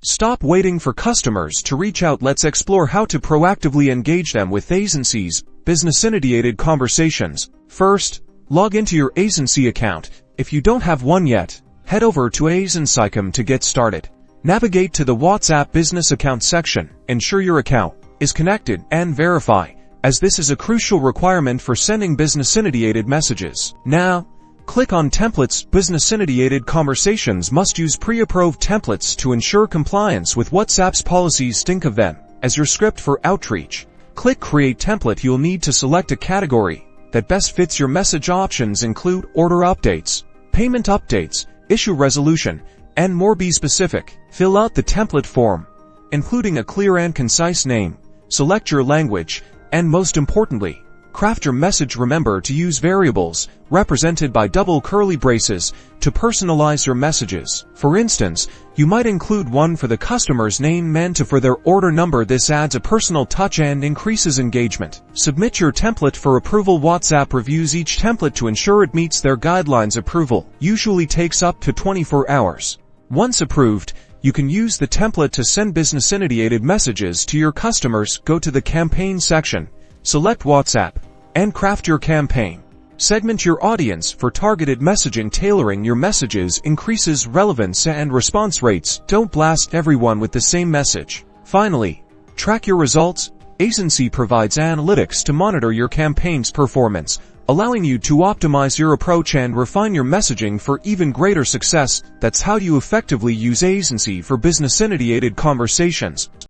Stop waiting for customers to reach out. Let's explore how to proactively engage them with Aisensy's business-initiated conversations. First, log into your Aisensy account. If you don't have one yet, head over to Aisensy.com to get started. Navigate to the WhatsApp Business Account section. Ensure your account is connected and verify, as this is a crucial requirement for sending business-initiated messages. Now, click on Templates. Business-initiated conversations must use pre-approved templates to ensure compliance with WhatsApp's policies. Think of them as your script for outreach. Click Create Template. You'll need to select a category that best fits your message. Options include order updates, payment updates, issue resolution, and more. Be specific. Fill out the template form, including a clear and concise name. Select your language, and most importantly, craft your message. Remember to use variables, represented by double curly braces, to personalize your messages. For instance, you might include one for the customer's name and two for their order number. This adds a personal touch and increases engagement. Submit your template for approval. WhatsApp reviews each template to ensure it meets their guidelines. Approval usually takes up to 24 hours. Once approved, you can use the template to send business-initiated messages to your customers. Go to the Campaign section, select WhatsApp, and craft your campaign. Segment your audience for targeted messaging. Tailoring your messages increases relevance and response rates. Don't blast everyone with the same message. Finally, track your results. Aisensy provides analytics to monitor your campaign's performance, allowing you to optimize your approach and refine your messaging for even greater success. That's how you effectively use Aisensy for business-initiated conversations.